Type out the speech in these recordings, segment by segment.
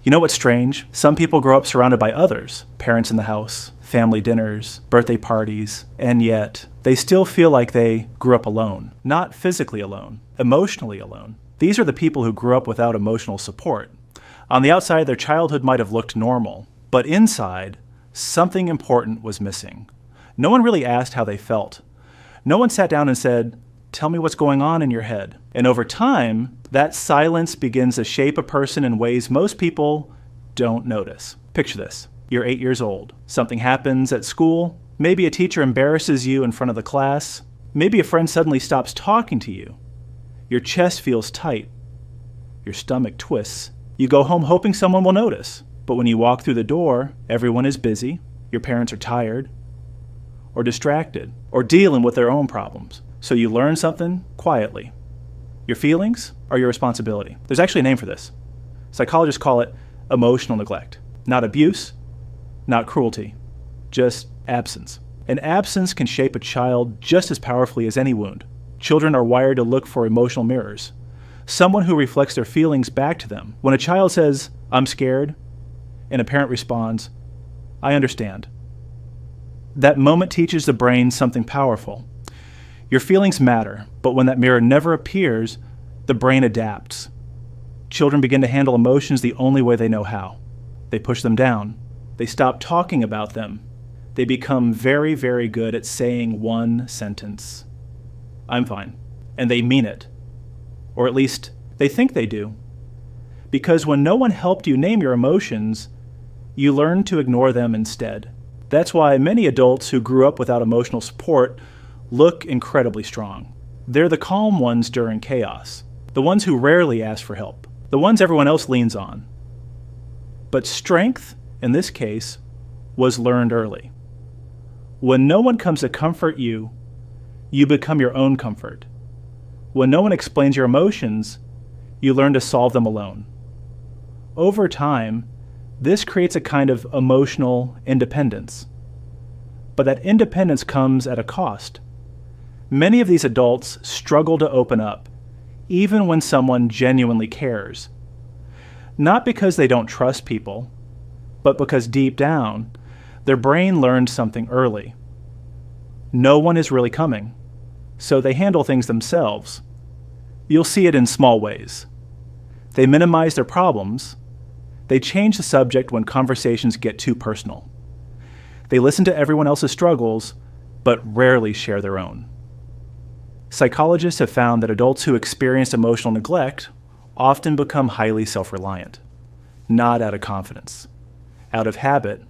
You know what's strange? Some people grow up surrounded by others, parents in the house, family dinners, birthday parties, and yet they still feel like they grew up alone. Not physically alone, emotionally alone. These are the people who grew up without emotional support. On the outside, their childhood might have looked normal, but inside, something important was missing. No one really asked how they felt. No one sat down and said, "Tell me what's going on in your head." And over time, that silence begins to shape a person in ways most people don't notice. Picture this. You're 8 years old. Something happens at school. Maybe a teacher embarrasses you in front of the class. Maybe a friend suddenly stops talking to you. Your chest feels tight. Your stomach twists. You go home hoping someone will notice. But when you walk through the door, everyone is busy. Your parents are tired or distracted or dealing with their own problems. So you learn something quietly. Your feelings are your responsibility. There's actually a name for this. Psychologists call it emotional neglect. Not abuse, not cruelty, just absence. And absence can shape a child just as powerfully as any wound. Children are wired to look for emotional mirrors, someone who reflects their feelings back to them. When a child says, "I'm scared," and a parent responds, "I understand," that moment teaches the brain something powerful. Your feelings matter, but when that mirror never appears, the brain adapts. Children begin to handle emotions the only way they know how. They push them down. They stop talking about them. They become very, very good at saying one sentence. "I'm fine." And they mean it. Or at least, they think they do. Because when no one helped you name your emotions, you learn to ignore them instead. That's why many adults who grew up without emotional support look incredibly strong. They're the calm ones during chaos, the ones who rarely ask for help, the ones everyone else leans on. But strength, in this case, was learned early. When no one comes to comfort you, you become your own comfort. When no one explains your emotions, you learn to solve them alone. Over time, this creates a kind of emotional independence. But that independence comes at a cost. Many of these adults struggle to open up, even when someone genuinely cares. Not because they don't trust people, but because deep down, their brain learned something early. No one is really coming, so they handle things themselves. You'll see it in small ways. They minimize their problems. They change the subject when conversations get too personal. They listen to everyone else's struggles, but rarely share their own. Psychologists have found that adults who experience emotional neglect often become highly self-reliant, not out of confidence. Out of habit,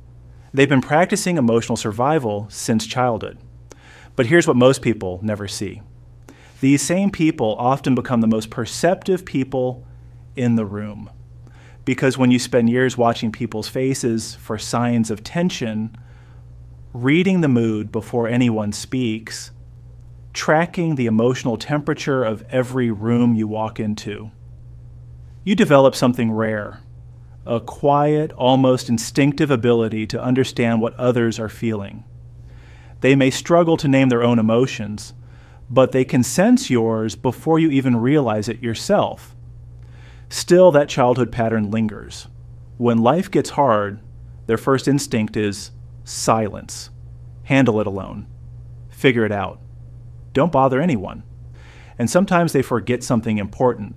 they've been practicing emotional survival since childhood. But here's what most people never see. These same people often become the most perceptive people in the room. Because when you spend years watching people's faces for signs of tension, reading the mood before anyone speaks, tracking the emotional temperature of every room you walk into, you develop something rare, a quiet, almost instinctive ability to understand what others are feeling. They may struggle to name their own emotions, but they can sense yours before you even realize it yourself. Still, that childhood pattern lingers. When life gets hard, their first instinct is silence. Handle it alone. Figure it out. Don't bother anyone. And sometimes they forget something important.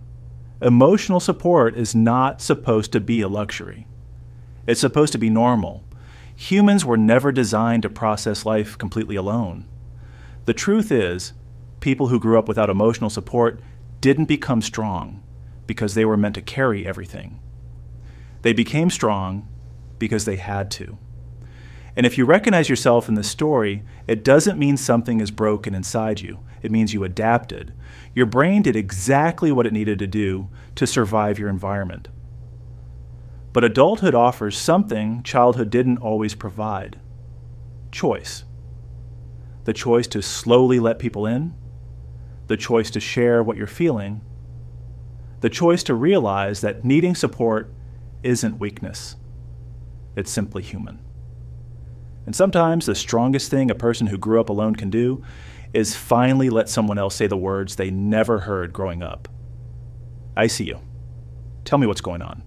Emotional support is not supposed to be a luxury. It's supposed to be normal. Humans were never designed to process life completely alone. The truth is, people who grew up without emotional support didn't become strong because they were meant to carry everything. They became strong because they had to. And if you recognize yourself in this story, it doesn't mean something is broken inside you. It means you adapted. Your brain did exactly what it needed to do to survive your environment. But adulthood offers something childhood didn't always provide: choice. The choice to slowly let people in, the choice to share what you're feeling, the choice to realize that needing support isn't weakness. It's simply human. And sometimes the strongest thing a person who grew up alone can do is finally let someone else say the words they never heard growing up. I see you. Tell me what's going on.